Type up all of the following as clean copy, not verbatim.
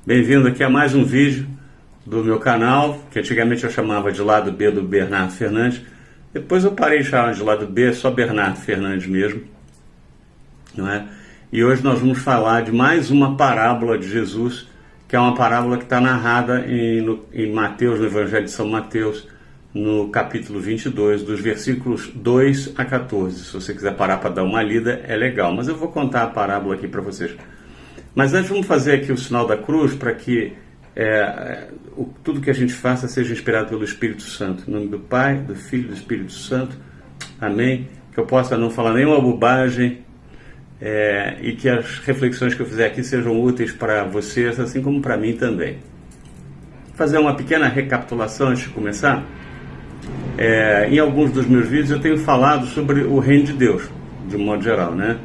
Bem-vindo aqui a mais um vídeo do meu canal, que antigamente eu chamava de Lado B do Bernardo Fernandes. Depois eu parei de chamar de Lado B, só Bernardo Fernandes mesmo, não é? E hoje nós vamos falar de mais uma parábola de Jesus, que é uma parábola que está narrada em Mateus, no Evangelho de São Mateus, no capítulo 22, dos versículos 2 a 14. Se você quiser parar para dar uma lida, é legal. Mas eu vou contar a parábola aqui para vocês. Mas antes vamos fazer aqui o sinal da cruz para que tudo que a gente faça seja inspirado pelo Espírito Santo. Em nome do Pai, do Filho e do Espírito Santo. Amém. Que eu possa não falar nenhuma bobagem e que as reflexões que eu fizer aqui sejam úteis para vocês, assim como para mim também. Vou fazer uma pequena recapitulação antes de começar. Em alguns dos meus vídeos eu tenho falado sobre o reino de Deus, de um modo geral, né?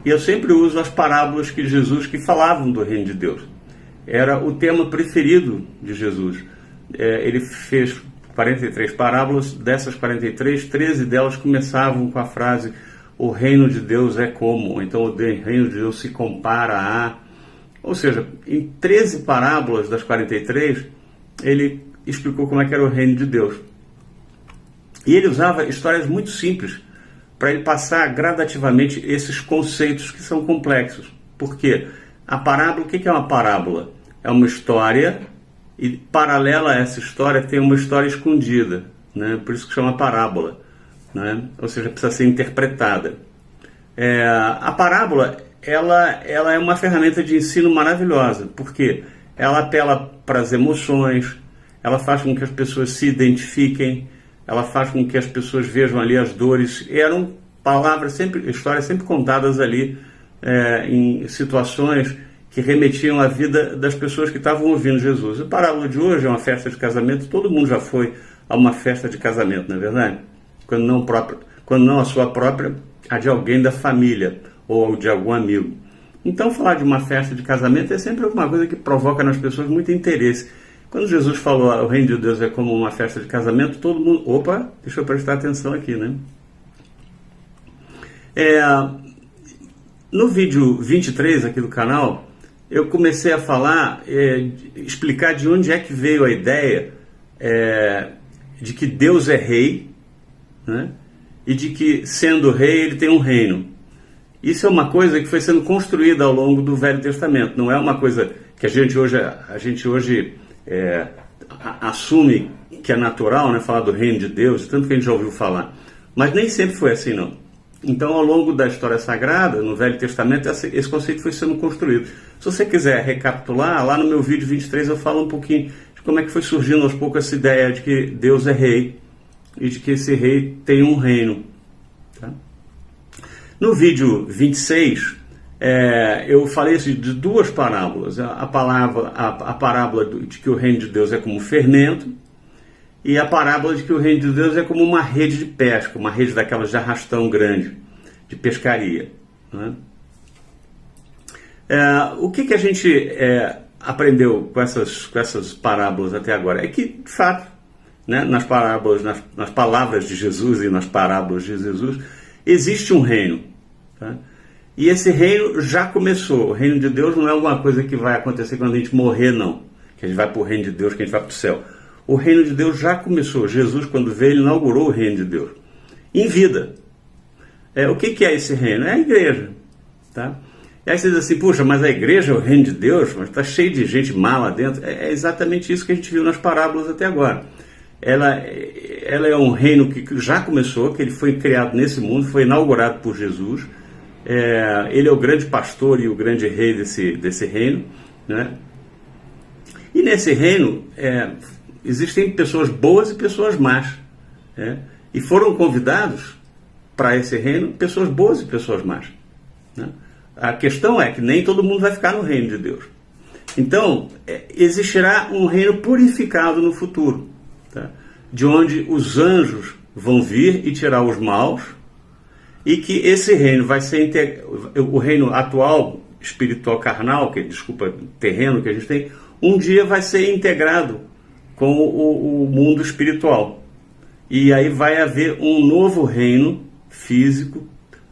E eu sempre uso as parábolas de Jesus que falavam do reino de Deus. Era o tema preferido de Jesus. Ele fez 43 parábolas, dessas 43, 13 delas começavam com a frase: o reino de Deus é como, ou então o reino de Deus se compara a... Ou seja, em 13 parábolas das 43, ele explicou como é que era o reino de Deus. E ele usava histórias muito simples para ele passar gradativamente esses conceitos que são complexos. Por quê? A parábola, o que é uma parábola? É uma história e paralela a essa história tem uma história escondida, né? Por isso que chama parábola, né? Ou seja, precisa ser interpretada. A parábola ela é uma ferramenta de ensino maravilhosa, porque ela apela para as emoções, ela faz com que as pessoas se identifiquem, ela faz com que as pessoas vejam ali as dores. Eram histórias sempre contadas ali em situações que remetiam à vida das pessoas que estavam ouvindo Jesus. A parábola de hoje é uma festa de casamento. Todo mundo já foi a uma festa de casamento, não é verdade? Quando não a sua própria, a de alguém da família ou de algum amigo. Então, falar de uma festa de casamento é sempre alguma coisa que provoca nas pessoas muito interesse. Quando Jesus falou o reino de Deus é como uma festa de casamento, todo mundo... Opa, deixa eu prestar atenção aqui, né? No vídeo 23 aqui do canal, eu comecei a falar, explicar de onde é que veio a ideia de que Deus é rei, né? E de que, sendo rei, ele tem um reino. Isso é uma coisa que foi sendo construída ao longo do Velho Testamento. Não é uma coisa que a gente hoje assume que é natural, né, falar do reino de Deus, tanto que a gente já ouviu falar. Mas nem sempre foi assim, não. Então, ao longo da história sagrada, no Velho Testamento, esse conceito foi sendo construído. Se você quiser recapitular, lá no meu vídeo 23 eu falo um pouquinho de como é que foi surgindo aos poucos essa ideia de que Deus é rei e de que esse rei tem um reino. Tá? No vídeo 26, eu falei de duas parábolas. A parábola de que o reino de Deus é como fermento, e a parábola de que o reino de Deus é como uma rede de pesca, uma rede daquelas de arrastão grande, de pescaria. Né? O que a gente aprendeu com essas parábolas até agora? É que, de fato, né, nas palavras de Jesus e nas parábolas de Jesus, existe um reino. Tá? E esse reino já começou. O reino de Deus não é alguma coisa que vai acontecer quando a gente morrer, não. Que a gente vai para o reino de Deus, que a gente vai para o céu. O reino de Deus já começou. Jesus, quando veio, ele inaugurou o reino de Deus. Em vida. O que é esse reino? É a igreja. Tá? E aí você diz assim, puxa, mas a igreja é o reino de Deus? Mas está cheio de gente má lá dentro. É exatamente isso que a gente viu nas parábolas até agora. Ela é um reino que já começou, que ele foi criado nesse mundo, foi inaugurado por Jesus. Ele é o grande pastor e o grande rei desse reino, né? E nesse reino existem pessoas boas e pessoas más, né? E foram convidados para esse reino pessoas boas e pessoas más, né? A questão é que nem todo mundo vai ficar no reino de Deus. Então, existirá um reino purificado no futuro, tá? De onde os anjos vão vir e tirar os maus, e que esse reino vai ser o reino atual, espiritual, carnal, terreno que a gente tem, um dia vai ser integrado com o mundo espiritual. E aí vai haver um novo reino físico,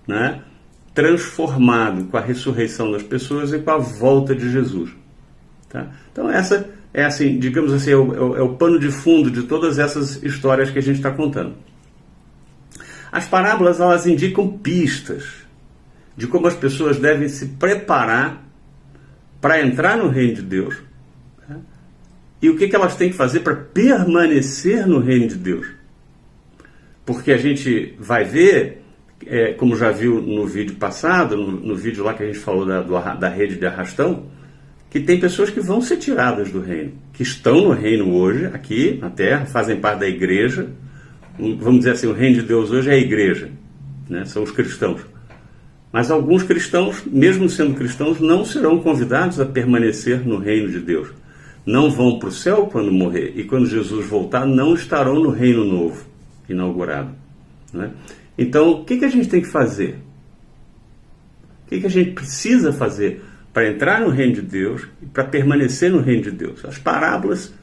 né, transformado com a ressurreição das pessoas e com a volta de Jesus. Tá? Então essa é assim, digamos assim, é o pano de fundo de todas essas histórias que a gente está contando. As parábolas, elas indicam pistas de como as pessoas devem se preparar para entrar no reino de Deus, tá? E o que elas têm que fazer para permanecer no reino de Deus. Porque a gente vai ver, como já viu no vídeo passado, no vídeo lá que a gente falou da rede de arrastão, que tem pessoas que vão ser tiradas do reino, que estão no reino hoje, aqui na terra, fazem parte da igreja. Vamos dizer assim, o reino de Deus hoje é a igreja, né? São os cristãos. Mas alguns cristãos, mesmo sendo cristãos, não serão convidados a permanecer no reino de Deus. Não vão para o céu quando morrer, e quando Jesus voltar, não estarão no reino novo, inaugurado, né? Então, o que a gente tem que fazer? O que a gente precisa fazer para entrar no reino de Deus e para permanecer no reino de Deus? As parábolas,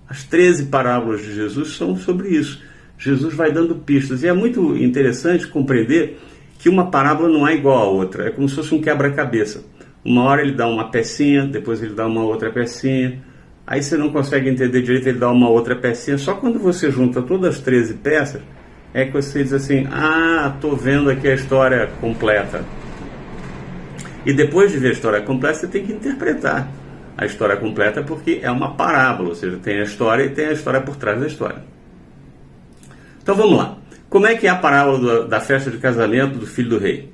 as 13 parábolas de Jesus são sobre isso. Jesus vai dando pistas, e é muito interessante compreender que uma parábola não é igual à outra, é como se fosse um quebra-cabeça. Uma hora ele dá uma pecinha, depois ele dá uma outra pecinha, aí você não consegue entender direito, ele dá uma outra pecinha. Só quando você junta todas as 13 peças, é que você diz assim, estou vendo aqui a história completa. E depois de ver a história completa, você tem que interpretar a história completa, porque é uma parábola, ou seja, tem a história e tem a história por trás da história. Então vamos lá. Como é que é a parábola da festa de casamento do filho do rei?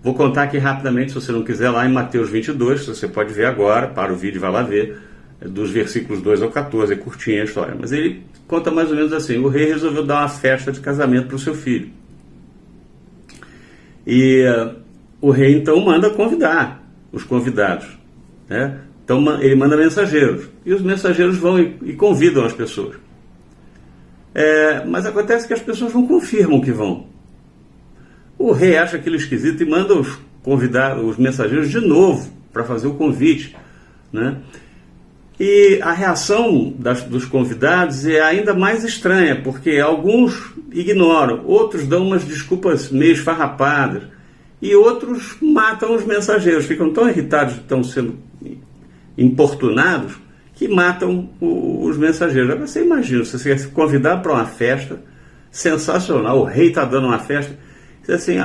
Vou contar aqui rapidamente, se você não quiser, lá em Mateus 22, você pode ver agora, para o vídeo e vai lá ver, dos versículos 2 ao 14, é curtinha a história. Mas ele conta mais ou menos assim, o rei resolveu dar uma festa de casamento para o seu filho. E o rei então manda convidar os convidados, né? Então ele manda mensageiros, e os mensageiros vão e convidam as pessoas. Mas acontece que as pessoas não confirmam que vão. O rei acha aquilo esquisito e manda os mensageiros de novo para fazer o convite, né? E a reação dos convidados é ainda mais estranha, porque alguns ignoram, outros dão umas desculpas meio esfarrapadas, e outros matam os mensageiros, ficam tão irritados, estão sendo importunados, que matam os mensageiros. Agora você imagina, se você se convidar para uma festa sensacional, o rei está dando uma festa, você diz assim,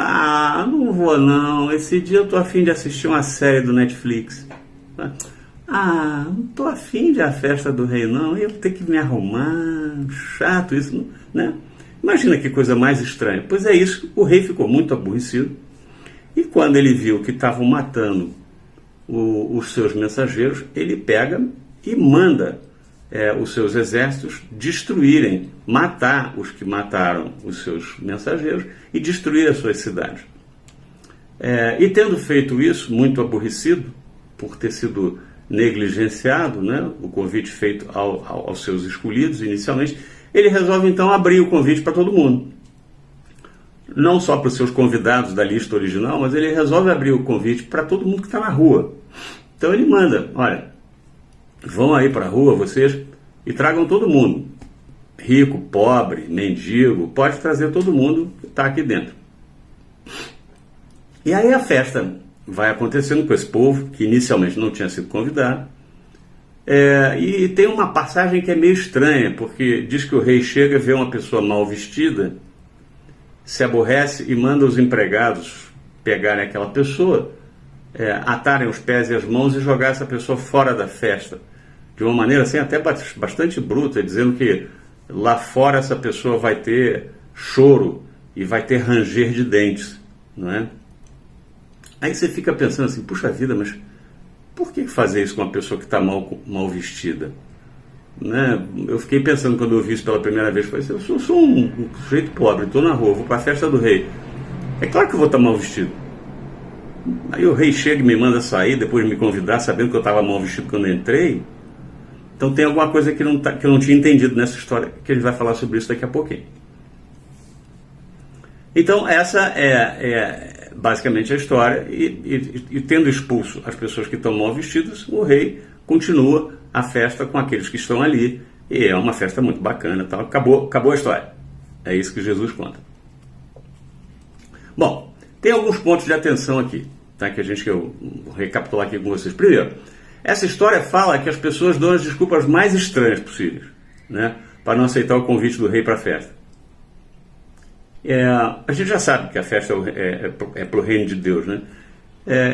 não vou não, esse dia eu estou a fim de assistir uma série do Netflix. Não estou a fim de a festa do rei não, eu vou ter que me arrumar, chato isso, né? Imagina que coisa mais estranha. Pois é isso, o rei ficou muito aborrecido, e quando ele viu que estavam matando os seus mensageiros, ele pega e manda os seus exércitos destruírem, matar os que mataram os seus mensageiros e destruir as suas cidades. E tendo feito isso, muito aborrecido por ter sido negligenciado, né, o convite feito aos seus escolhidos inicialmente, ele resolve então abrir o convite para todo mundo. Não só para os seus convidados da lista original, mas ele resolve abrir o convite para todo mundo que está na rua. Então ele manda, olha, vão aí para a rua vocês e tragam todo mundo. Rico, pobre, mendigo, pode trazer todo mundo que está aqui dentro. E aí a festa vai acontecendo com esse povo, que inicialmente não tinha sido convidado. E tem uma passagem que é meio estranha, porque diz que o rei chega, vê uma pessoa mal vestida, se aborrece e manda os empregados pegarem aquela pessoa, atarem os pés e as mãos e jogar essa pessoa fora da festa. De uma maneira assim até bastante bruta, dizendo que lá fora essa pessoa vai ter choro e vai ter ranger de dentes, não é? Aí você fica pensando assim, puxa vida, mas por que fazer isso com uma pessoa que está mal vestida? Né? Eu fiquei pensando quando eu vi isso pela primeira vez, falei assim, eu sou um sujeito pobre, estou na rua, vou para a festa do rei. É claro que eu vou estar mal vestido. Aí o rei chega e me manda sair, depois de me convidar, sabendo que eu estava mal vestido quando eu entrei. Então tem alguma coisa que eu não tinha entendido nessa história, que a gente vai falar sobre isso daqui a pouquinho. Então essa é basicamente a história, e tendo expulso as pessoas que estão mal vestidas, o rei continua a festa com aqueles que estão ali, e é uma festa muito bacana, tal. Acabou a história. É isso que Jesus conta. Bom, tem alguns pontos de atenção aqui, tá? Que eu vou recapitular aqui com vocês. Primeiro, Essa história fala que as pessoas dão as desculpas mais estranhas possíveis, né, para não aceitar o convite do rei para a festa. A gente já sabe que a festa é para o reino de Deus, né?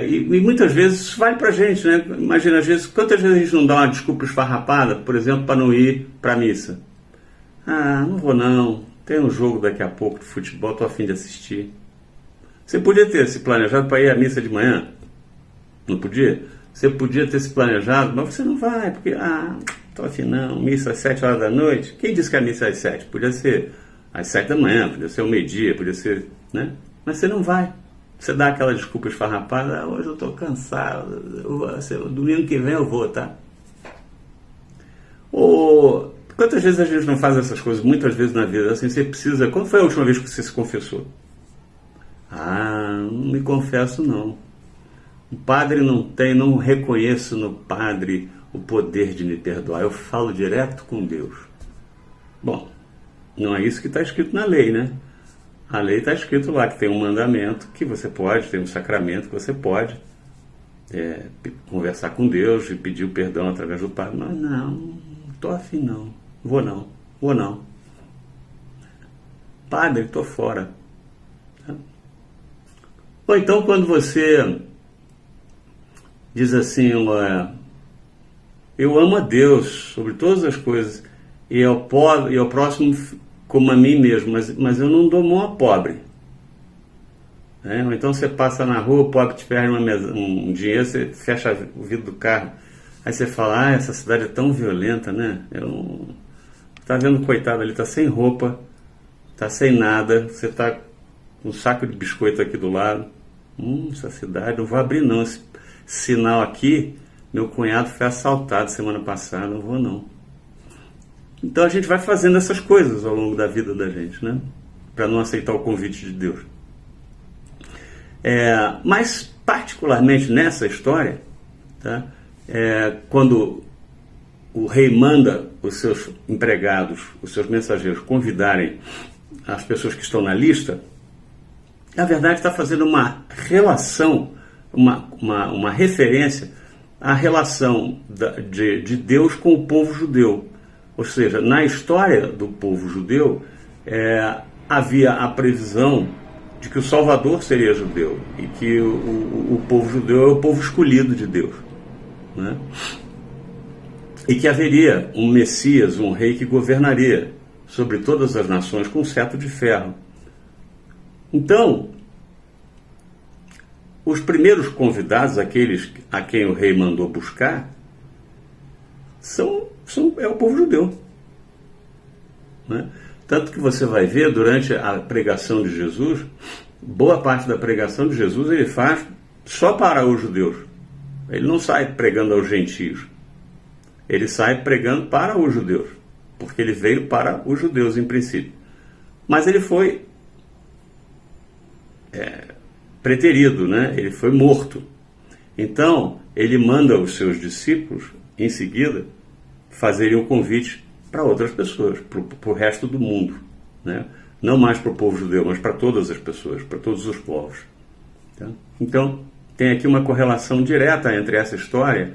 E muitas vezes isso vale para a gente, né? Imagina, às vezes, quantas vezes a gente não dá uma desculpa esfarrapada, por exemplo, para não ir para a missa? Ah, não vou não, tem um jogo daqui a pouco de futebol, estou a fim de assistir. Você podia ter se planejado para ir à missa de manhã? Não podia? Você podia ter se planejado, mas você não vai, porque, estou afim não, missa às 7 horas da noite. Quem disse que a missa é às 7? Podia ser às 7 da manhã, podia ser ao meio-dia, podia ser, né? Mas você não vai. Você dá aquela desculpa esfarrapada, hoje eu estou cansado, domingo que vem eu vou, tá? Quantas vezes a gente não faz essas coisas, muitas vezes na vida, assim, você precisa... Quando foi a última vez que você se confessou? Não me confesso não. O padre não reconheço no padre o poder de me perdoar, eu falo direto com Deus. Bom, não é isso que está escrito na lei, né? A lei está escrito lá que tem um mandamento que você pode, tem um sacramento que você pode conversar com Deus e pedir o perdão através do padre. Mas não estou afim não, vou não. Padre, estou fora. Ou então quando você diz assim, eu amo a Deus sobre todas as coisas e ao próximo como a mim mesmo, mas eu não dou mão a pobre. Ou então você passa na rua, o pobre te perde um dinheiro, você fecha o vidro do carro, aí você fala, essa cidade é tão violenta, né? Tá vendo o coitado ali, tá sem roupa, tá sem nada, você tá com um saco de biscoito aqui do lado. Essa cidade, não vou abrir não, esse sinal aqui, meu cunhado foi assaltado semana passada, não vou não. Então a gente vai fazendo essas coisas ao longo da vida da gente, né? Para não aceitar o convite de Deus. Mas particularmente nessa história, tá? Quando o rei manda os seus empregados, os seus mensageiros convidarem as pessoas que estão na lista, na verdade está fazendo uma relação, uma referência à relação de Deus com o povo judeu. Ou seja, na história do povo judeu, havia a previsão de que o Salvador seria judeu e que o povo judeu é o povo escolhido de Deus, né? E que haveria um Messias, um rei que governaria sobre todas as nações com um cetro de ferro. Então, os primeiros convidados, aqueles a quem o rei mandou buscar, é o povo judeu, né? Tanto que você vai ver durante a pregação de Jesus, boa parte da pregação de Jesus ele faz só para os judeus. Ele não sai pregando aos gentios. Ele sai pregando para os judeus, porque ele veio para os judeus em princípio. Mas ele foi preterido, né? Ele foi morto. Então, ele manda os seus discípulos, em seguida, fazerem um convite para outras pessoas, para o resto do mundo, né? Não mais para o povo judeu, mas para todas as pessoas, para todos os povos. Tá? Então, tem aqui uma correlação direta entre essa história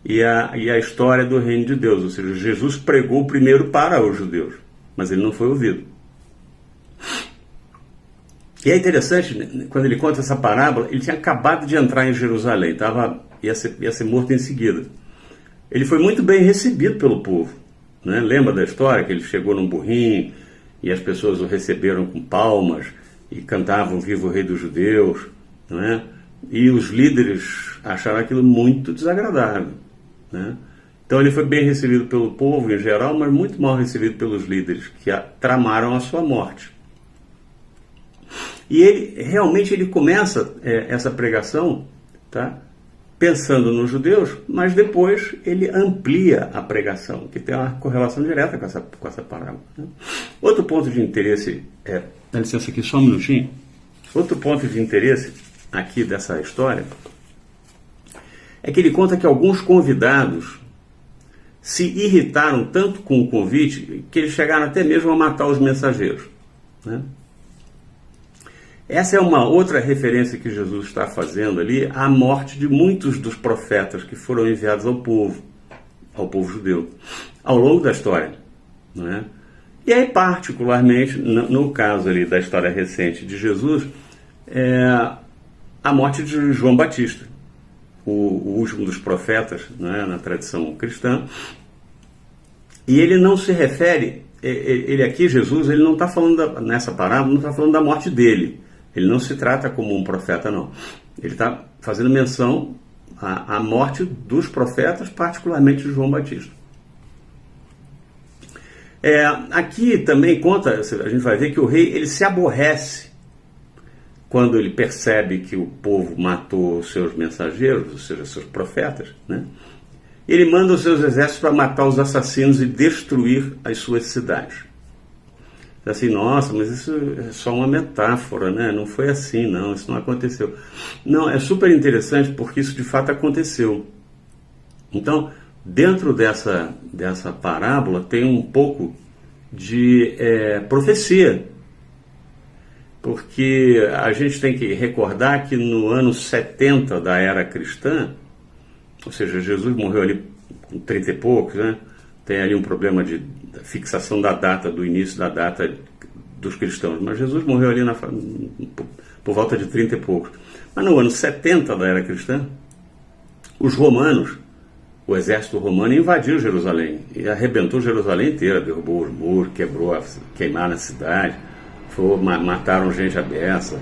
e a história do reino de Deus. Ou seja, Jesus pregou primeiro para os judeus, mas ele não foi ouvido. E é interessante, né, quando ele conta essa parábola, ele tinha acabado de entrar em Jerusalém, ia ser morto em seguida. Ele foi muito bem recebido pelo povo, né? Lembra da história que ele chegou num burrinho e as pessoas o receberam com palmas e cantavam Viva o Rei dos Judeus, não é? E os líderes acharam aquilo muito desagradável, né? Então ele foi bem recebido pelo povo em geral, mas muito mal recebido pelos líderes que tramaram a sua morte. E ele começa essa pregação, tá? Pensando nos judeus, mas depois ele amplia a pregação, que tem uma correlação direta com essa parábola, né? Outro ponto de interesse, dá licença aqui só um minutinho, outro ponto de interesse aqui dessa história é que ele conta que alguns convidados se irritaram tanto com o convite que eles chegaram até mesmo a matar os mensageiros, né? Essa é uma outra referência que Jesus está fazendo ali, à morte de muitos dos profetas que foram enviados ao povo judeu, ao longo da história, não é? E aí, particularmente, no caso ali da história recente de Jesus, a morte de João Batista, o último dos profetas, não é? Na tradição cristã. E ele não se refere, ele aqui, Jesus, ele não está falando, nessa parábola, não está falando da morte dele. Ele não se trata como um profeta, não. Ele está fazendo menção à morte dos profetas, particularmente de João Batista. Aqui também conta, a gente vai ver que o rei ele se aborrece quando ele percebe que o povo matou os seus mensageiros, ou seja, seus profetas, né? Ele manda os seus exércitos para matar os assassinos e destruir as suas cidades. Assim, nossa, mas isso é só uma metáfora, né? Não foi assim, não, isso não aconteceu. Não, é super interessante porque isso de fato aconteceu. Então, dentro dessa parábola tem um pouco de profecia. Porque a gente tem que recordar que no ano 70 da era cristã, ou seja, Jesus morreu ali com 30 e poucos, né? Tem ali um problema de fixação da data, do início da data dos cristãos, mas Jesus morreu ali por volta de 30 e poucos. Mas no ano 70 da era cristã, os romanos, o exército romano invadiu Jerusalém e arrebentou Jerusalém inteira, derrubou os muros, queimaram a cidade, mataram gente à beça,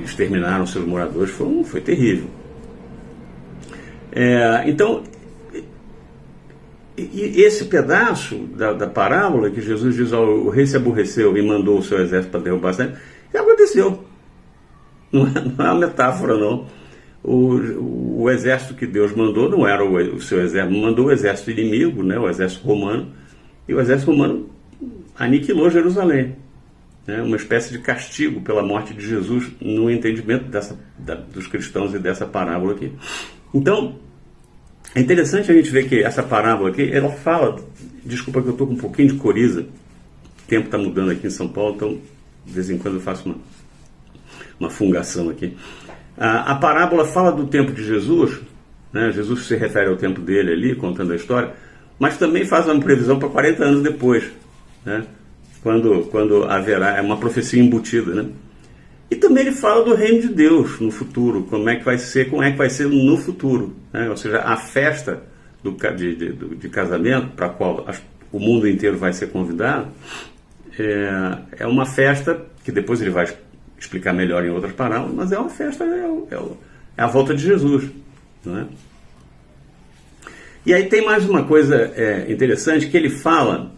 exterminaram seus moradores, foi terrível. Então, e esse pedaço da parábola que Jesus diz, o rei se aborreceu e mandou o seu exército para derrubar a cidade, já aconteceu. Não é uma metáfora, não. O exército que Deus mandou não era o seu exército, mandou o exército inimigo, né, o exército romano, e o exército romano aniquilou Jerusalém. Né, uma espécie de castigo pela morte de Jesus no entendimento dos cristãos e dessa parábola aqui. Então, é interessante a gente ver que essa parábola aqui, ela fala, desculpa que eu estou com um pouquinho de coriza, o tempo está mudando aqui em São Paulo, então de vez em quando eu faço uma fungação aqui. A parábola fala do tempo de Jesus, né? Jesus se refere ao tempo dele ali, contando a história, mas também faz uma previsão para 40 anos depois, né? Quando haverá, é uma profecia embutida, né? E também ele fala do reino de Deus no futuro, como é que vai ser no futuro, né? Ou seja, a festa de casamento, para a qual o mundo inteiro vai ser convidado, é uma festa que depois ele vai explicar melhor em outras parábolas, mas é uma festa, é a volta de Jesus, não é? E aí tem mais uma coisa interessante que ele fala,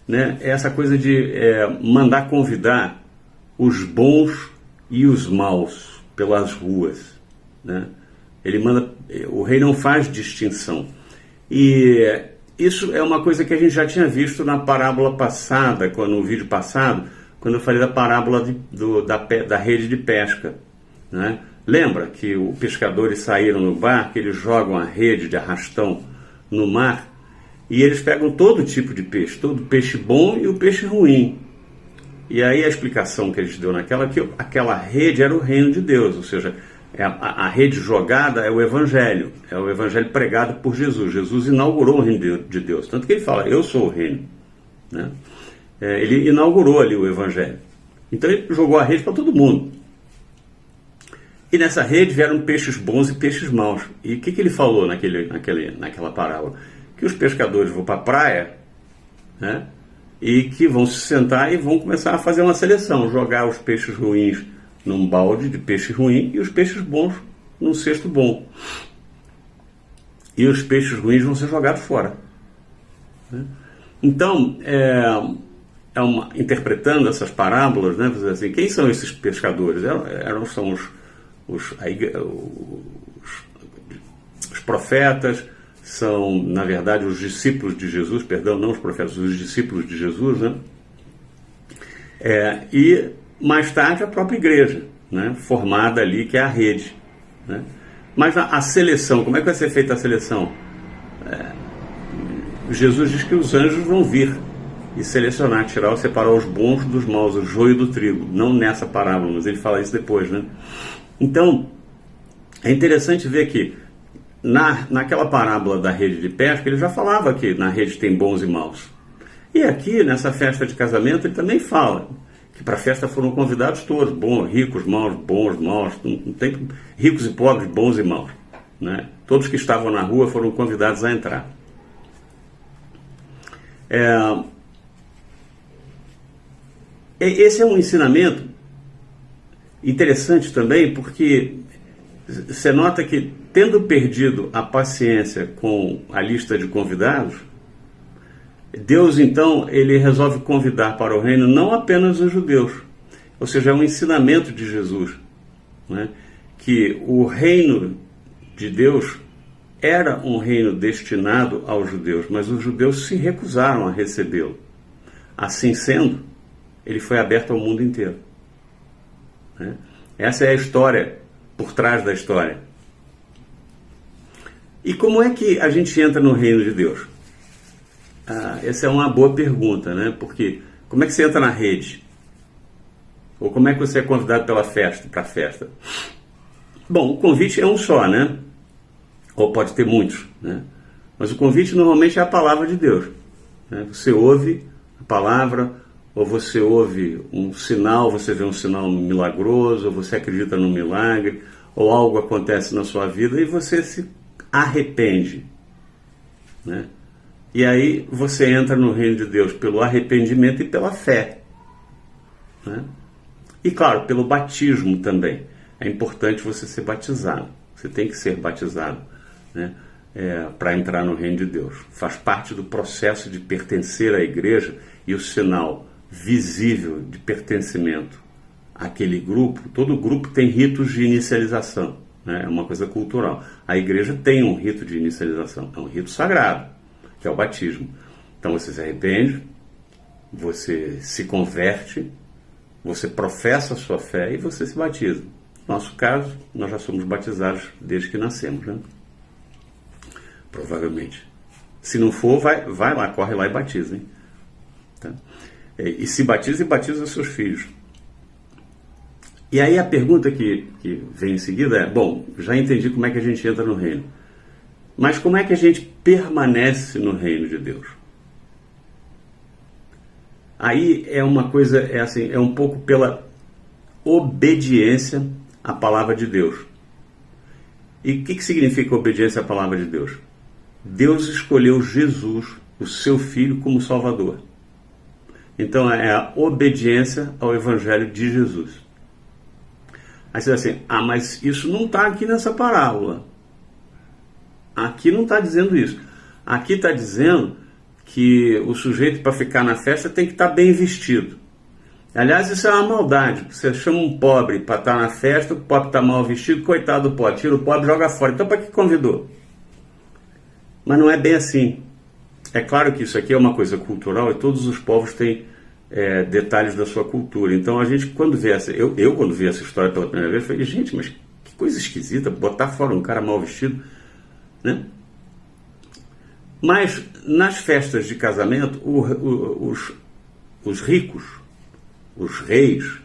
né, essa coisa de mandar convidar os bons e os maus pelas ruas, né? Ele manda, o rei não faz distinção. E isso é uma coisa que a gente já tinha visto na parábola passada, no vídeo passado, quando eu falei da parábola da rede de pesca, né? Lembra que os pescadores saíram no barco, eles jogam a rede de arrastão no mar e eles pegam todo tipo de peixe, todo peixe bom e o peixe ruim. E aí a explicação que a gente deu que aquela rede era o reino de Deus, ou seja, a rede jogada é o evangelho pregado por Jesus. Jesus inaugurou o reino de Deus, tanto que ele fala, eu sou o reino, né? Ele inaugurou ali o evangelho. Então ele jogou a rede para todo mundo. E nessa rede vieram peixes bons e peixes maus. E o que ele falou naquela parábola? Que os pescadores vão para a praia, né? E que vão se sentar e vão começar a fazer uma seleção, jogar os peixes ruins num balde de peixe ruim e os peixes bons num cesto bom. E os peixes ruins vão ser jogados fora, né? Então, interpretando essas parábolas, né, assim, quem são esses pescadores? São os profetas, são, na verdade, os discípulos de Jesus, perdão, não os profetas, os discípulos de Jesus, né? E mais tarde a própria igreja, né, formada ali, que é a rede, né? Mas a seleção, como é que vai ser feita a seleção? Jesus diz que os anjos vão vir, e selecionar, tirar ou separar os bons dos maus, o joio do trigo. Não nessa parábola, mas ele fala isso depois, né? Então, é interessante ver que naquela parábola da rede de pesca, ele já falava que na rede tem bons e maus. E aqui, nessa festa de casamento, ele também fala que para a festa foram convidados todos, bons, ricos, maus, bons, maus, não tem ricos e pobres, bons e maus, né? Todos que estavam na rua foram convidados a entrar. Esse é um ensinamento interessante também, porque você nota que, tendo perdido a paciência com a lista de convidados, Deus, então, ele resolve convidar para o reino não apenas os judeus, ou seja, é um ensinamento de Jesus, né? Que o reino de Deus era um reino destinado aos judeus, mas os judeus se recusaram a recebê-lo. Assim sendo, ele foi aberto ao mundo inteiro, né? Essa é a história por trás da história. E como é que a gente entra no reino de Deus? Essa é uma boa pergunta, né? Porque como é que você entra na rede? Ou como é que você é convidado para a festa? Bom, o convite é um só, né? Ou pode ter muitos, né? Mas o convite normalmente é a palavra de Deus, né? Você ouve a palavra, ou você ouve um sinal, você vê um sinal milagroso, ou você acredita num milagre, ou algo acontece na sua vida e você se arrepende, né? E aí você entra no reino de Deus pelo arrependimento e pela fé, né? E claro, pelo batismo também. É importante você ser batizado. Você tem que ser batizado, né? Para entrar no reino de Deus. Faz parte do processo de pertencer à igreja, e o sinal visível de pertencimento àquele grupo. Todo grupo tem ritos de inicialização, né? É uma coisa cultural. A igreja tem um rito de inicialização, é um rito sagrado, que é o batismo. Então você se arrepende, você se converte, você professa a sua fé e você se batiza. No nosso caso, nós já somos batizados desde que nascemos, né? Provavelmente. Se não for, vai lá, corre lá e batiza, hein? Tá? E se batiza, e batiza os seus filhos. E aí a pergunta que vem em seguida é, bom, já entendi como é que a gente entra no reino, mas como é que a gente permanece no reino de Deus? Aí é uma coisa, é um pouco pela obediência à palavra de Deus. E o que significa obediência à palavra de Deus? Deus escolheu Jesus, o seu Filho, como Salvador. Então é a obediência ao Evangelho de Jesus. Aí você diz assim, mas isso não está aqui nessa parábola. Aqui não está dizendo isso. Aqui está dizendo que o sujeito, para ficar na festa, tem que estar bem vestido. Aliás, isso é uma maldade. Você chama um pobre para estar na festa, o pobre está mal vestido, coitado do pobre, tira o pobre e joga fora. Então para que convidou? Mas não é bem assim. É claro que isso aqui é uma coisa cultural e todos os povos têm detalhes da sua cultura. Então a gente, quando vê quando vi essa história pela primeira vez, falei, gente, mas que coisa esquisita, botar fora um cara mal vestido, né? Mas nas festas de casamento, os ricos, os reis,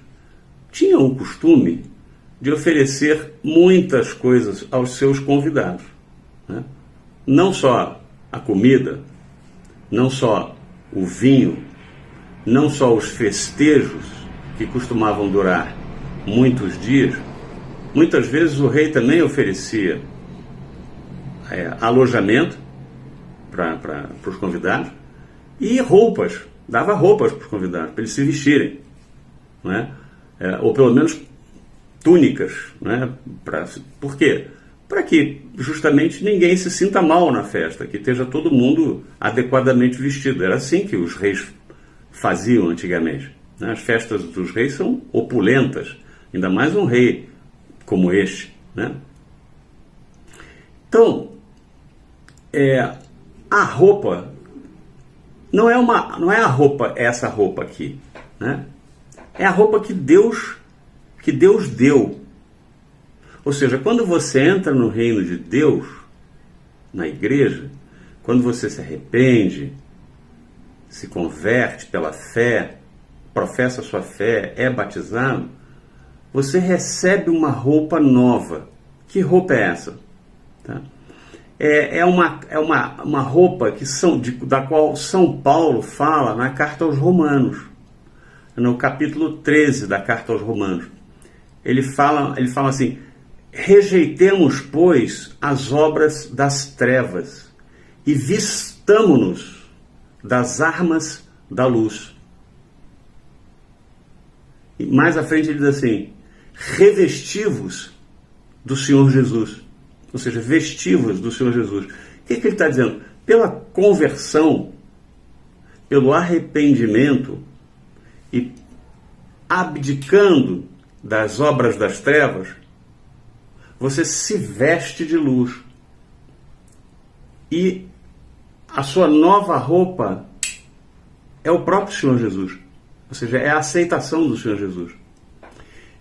tinham o costume de oferecer muitas coisas aos seus convidados, né? Não só a comida, não só o vinho, não só os festejos, que costumavam durar muitos dias. Muitas vezes o rei também oferecia alojamento para os convidados e roupas, dava roupas para os convidados, para eles se vestirem, né? Ou pelo menos túnicas, né? Por quê? Para que justamente ninguém se sinta mal na festa, que esteja todo mundo adequadamente vestido. Era assim que os reis faziam antigamente, né? As festas dos reis são opulentas, ainda mais um rei como este, né? Então, a roupa não é a roupa, essa roupa aqui, né? É a roupa que Deus deu. Ou seja, quando você entra no reino de Deus, na igreja, quando você se arrepende, se converte pela fé, professa a sua fé, é batizado, você recebe uma roupa nova. Que roupa é essa? Tá? É uma roupa da qual São Paulo fala na carta aos Romanos, no capítulo 13 da carta aos Romanos. Ele fala assim: rejeitemos, pois, as obras das trevas e vistamo-nos das armas da luz. E mais à frente ele diz assim: revesti-vos do Senhor Jesus. Ou seja, vestivos do Senhor Jesus. O que ele está dizendo? Pela conversão, pelo arrependimento e abdicando das obras das trevas, você se veste de luz. E a sua nova roupa é o próprio Senhor Jesus. Ou seja, é a aceitação do Senhor Jesus.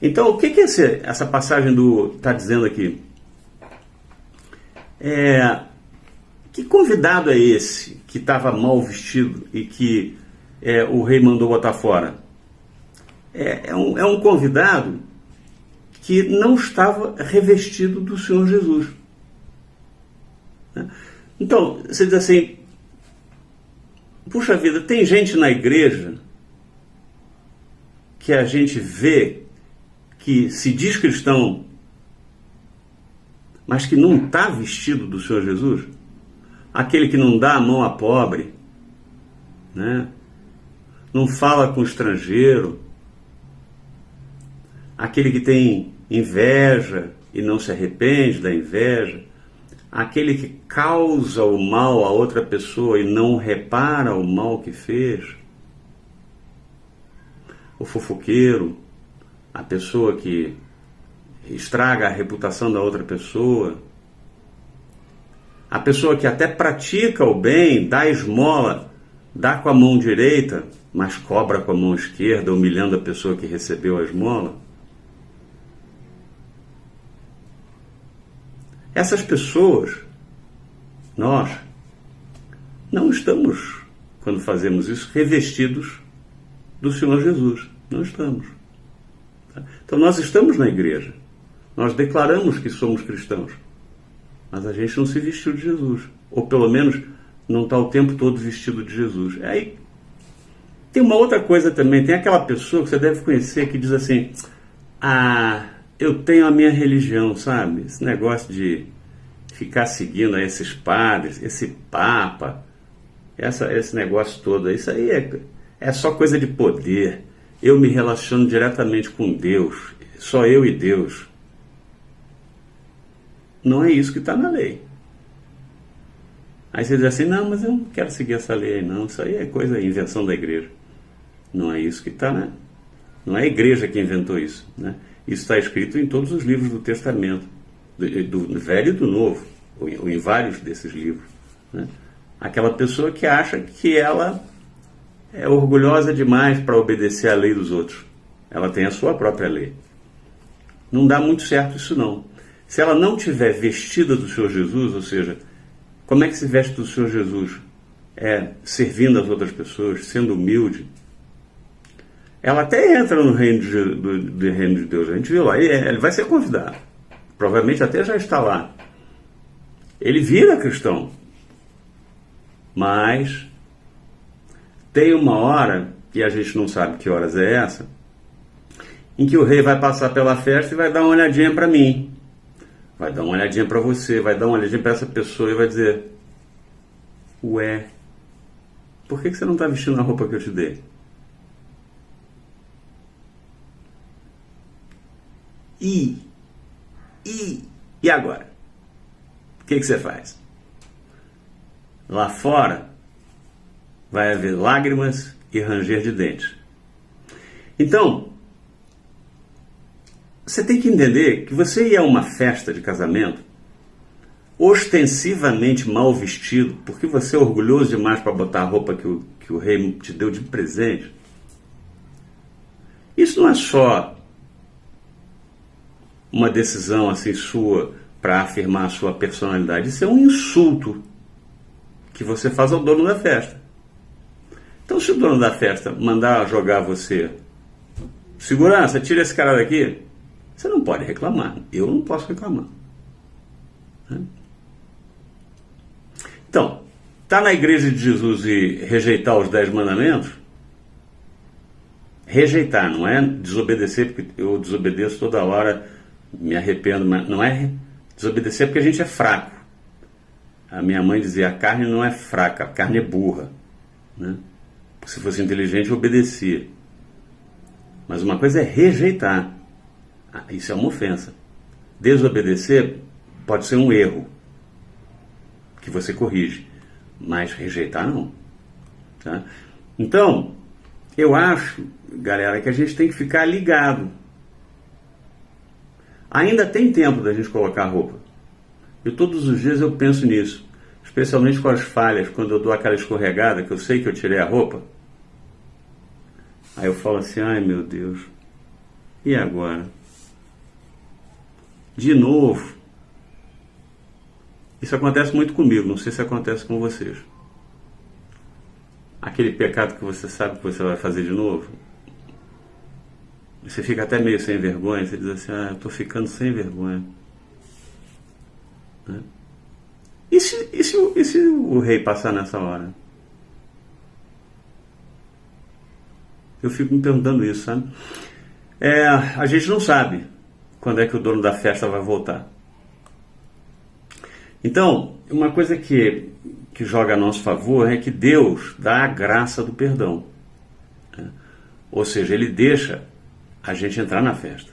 Então, o que essa passagem está dizendo aqui? Que convidado é esse que estava mal vestido e que o rei mandou botar fora? É um convidado que não estava revestido do Senhor Jesus. Então, você diz assim: puxa vida, tem gente na igreja que a gente vê que se diz cristão, mas que não está vestido do Senhor Jesus? Aquele que não dá a mão a pobre, né? Não fala com o estrangeiro, aquele que tem inveja e não se arrepende da inveja, aquele que causa o mal a outra pessoa e não repara o mal que fez, o fofoqueiro, a pessoa que estraga a reputação da outra pessoa, a pessoa que até pratica o bem, dá esmola, dá com a mão direita, mas cobra com a mão esquerda, humilhando a pessoa que recebeu a esmola. Essas pessoas, nós, não estamos, quando fazemos isso, revestidos do Senhor Jesus. Não estamos. Então nós estamos na igreja, nós declaramos que somos cristãos, mas a gente não se vestiu de Jesus, ou pelo menos não está o tempo todo vestido de Jesus. Aí tem uma outra coisa também, tem aquela pessoa que você deve conhecer que diz assim: eu tenho a minha religião, sabe? Esse negócio de ficar seguindo a esses padres, esse papa, esse negócio todo, isso aí é só coisa de poder. Eu me relaciono diretamente com Deus, só eu e Deus. Não é isso que está na lei. Aí você diz assim: não, mas eu não quero seguir essa lei aí, não. Isso aí é invenção da igreja. Não é isso que está, né? Não é a igreja que inventou isso, né? Isso está escrito em todos os livros do Testamento, do Velho e do Novo, ou em vários desses livros, né? Aquela pessoa que acha que ela é orgulhosa demais para obedecer à lei dos outros. Ela tem a sua própria lei. Não dá muito certo isso, não. Se ela não tiver vestida do Senhor Jesus, ou seja, como é que se veste do Senhor Jesus? Servindo as outras pessoas, sendo humilde. Ela até entra no reino de Deus. A gente viu lá, ele vai ser convidado. Provavelmente até já está lá. Ele vira cristão. Mas tem uma hora, e a gente não sabe que horas é essa, em que o rei vai passar pela festa e vai dar uma olhadinha para mim. Vai dar uma olhadinha para você, vai dar uma olhadinha para essa pessoa e vai dizer: ué, por que você não está vestindo a roupa que eu te dei? E agora? O que você faz? Lá fora vai haver lágrimas e ranger de dentes. Então, você tem que entender que você ir a uma festa de casamento ostensivamente mal vestido, porque você é orgulhoso demais para botar a roupa que o rei te deu de presente. Isso não é só uma decisão assim sua para afirmar a sua personalidade. Isso é um insulto que você faz ao dono da festa. Então, se o dono da festa mandar jogar você, segurança, tira esse cara daqui, você não pode reclamar. Eu não posso reclamar. Então, tá na igreja de Jesus e rejeitar os 10 mandamentos? Rejeitar, não é desobedecer, porque eu desobedeço toda hora, me arrependo, mas não é desobedecer porque a gente é fraco. A minha mãe dizia, a carne não é fraca, a carne é burra. Né? Se fosse inteligente, eu obedecia. Mas uma coisa é rejeitar. Isso é uma ofensa. Desobedecer pode ser um erro que você corrige, mas rejeitar não. Tá? Então, eu acho, galera, que a gente tem que ficar ligado. Ainda tem tempo da gente colocar roupa. Eu todos os dias eu penso nisso, especialmente com as falhas, quando eu dou aquela escorregada, que eu sei que eu tirei a roupa. Aí eu falo assim, ai meu Deus, e agora? De novo. Isso acontece muito comigo, não sei se acontece com vocês. Aquele pecado que você sabe que você vai fazer de novo. Você fica até meio sem vergonha, você diz assim, eu estou ficando sem vergonha. Né? E se o rei passar nessa hora? Eu fico me perguntando isso, sabe? A gente não sabe quando é que o dono da festa vai voltar. Então, uma coisa que joga a nosso favor é que Deus dá a graça do perdão. Né? Ou seja, Ele deixa a gente entrar na festa.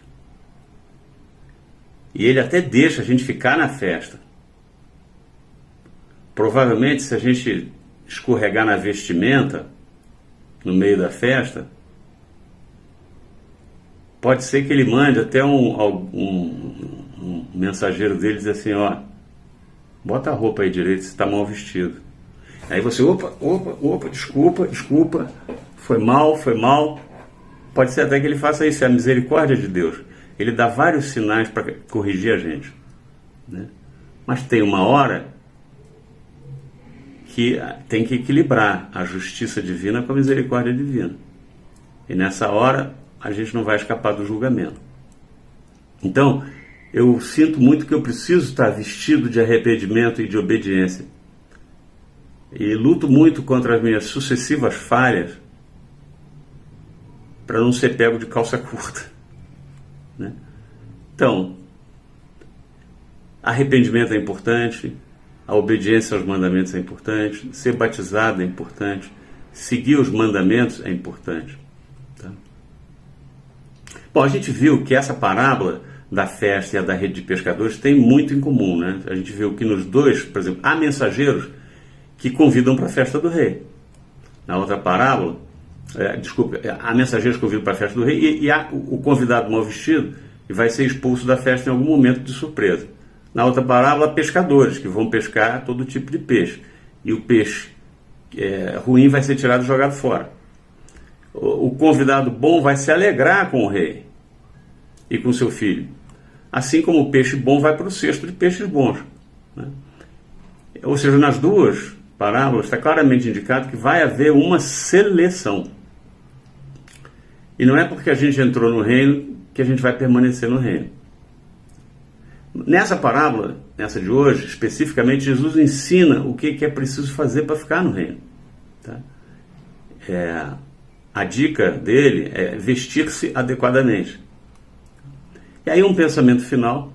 E Ele até deixa a gente ficar na festa. Provavelmente, se a gente escorregar na vestimenta, no meio da festa, pode ser que Ele mande até um mensageiro dele dizer assim, bota a roupa aí direito, você está mal vestido. Aí você, opa, desculpa, foi mal. Pode ser até que ele faça isso, é a misericórdia de Deus. Ele dá vários sinais para corrigir a gente. Né? Mas tem uma hora que tem que equilibrar a justiça divina com a misericórdia divina. E nessa hora a gente não vai escapar do julgamento. Então, eu sinto muito que eu preciso estar vestido de arrependimento e de obediência. E luto muito contra as minhas sucessivas falhas para não ser pego de calça curta. Né? Então, arrependimento é importante, a obediência aos mandamentos é importante, ser batizado é importante, seguir os mandamentos é importante. Tá? Bom, a gente viu que essa parábola da festa e a da rede de pescadores tem muito em comum, né? A gente viu que nos dois, por exemplo, há mensageiros que convidam para a festa do rei. Na outra parábola, há mensageiros que convidam para a festa do rei e há o convidado mal vestido e vai ser expulso da festa em algum momento de surpresa. Na outra parábola, há pescadores que vão pescar todo tipo de peixe. E o peixe ruim vai ser tirado e jogado fora. O convidado bom vai se alegrar com o rei e com seu filho. Assim como o peixe bom vai para o cesto de peixes bons. Né? Ou seja, nas duas parábolas está claramente indicado que vai haver uma seleção. E não é porque a gente entrou no reino que a gente vai permanecer no reino. Nessa parábola, nessa de hoje, especificamente, Jesus ensina o que é preciso fazer para ficar no reino. Tá? A dica dele é vestir-se adequadamente. E aí um pensamento final,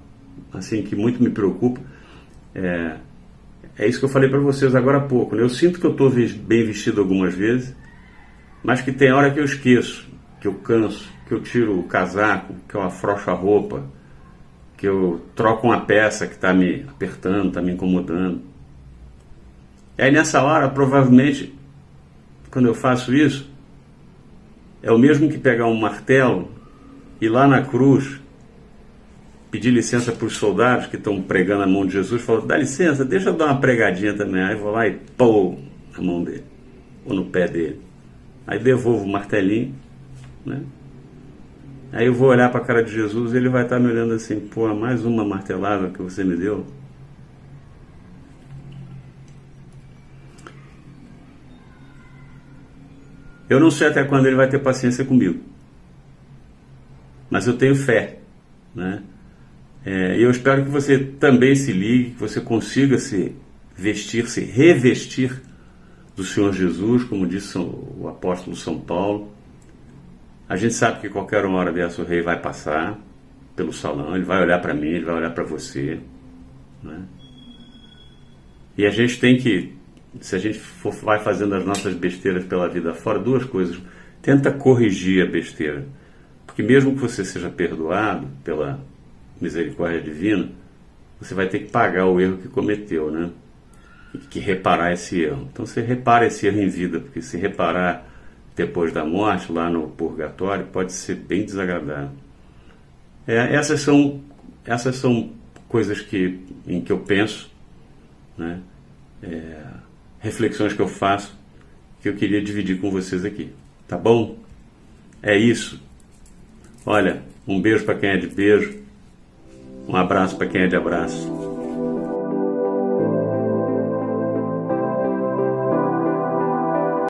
assim, que muito me preocupa, é isso que eu falei para vocês agora há pouco. Né? Eu sinto que eu estou bem vestido algumas vezes, mas que tem hora que eu esqueço, que eu canso, que eu tiro o casaco, que eu afrouxo a roupa, que eu troco uma peça que está me apertando, está me incomodando. E aí nessa hora, provavelmente, quando eu faço isso, é o mesmo que pegar um martelo e lá na cruz pedir licença para os soldados que estão pregando a mão de Jesus, falar, dá licença, deixa eu dar uma pregadinha também. Aí vou lá e pô na mão dele, ou no pé dele. Aí devolvo o martelinho, né? Aí eu vou olhar para a cara de Jesus e ele vai estar me olhando assim, pô, mais uma martelada que você me deu. Eu não sei até quando ele vai ter paciência comigo, mas eu tenho fé, né? E eu espero que você também se ligue, que você consiga se vestir, se revestir do Senhor Jesus, como disse o apóstolo São Paulo. A gente sabe que qualquer hora dessa o rei vai passar pelo salão, ele vai olhar para mim, ele vai olhar para você, né? E a gente tem que, se a gente vai fazendo as nossas besteiras pela vida fora, duas coisas: tenta corrigir a besteira, porque mesmo que você seja perdoado pela misericórdia divina, você vai ter que pagar o erro que cometeu, né? E que reparar esse erro. Então você repara esse erro em vida, porque se reparar depois da morte, lá no purgatório, pode ser bem desagradável. Essas são coisas em que eu penso, né? Reflexões que eu faço, que eu queria dividir com vocês aqui. Tá bom? É isso. Olha, um beijo para quem é de beijo, um abraço para quem é de abraço.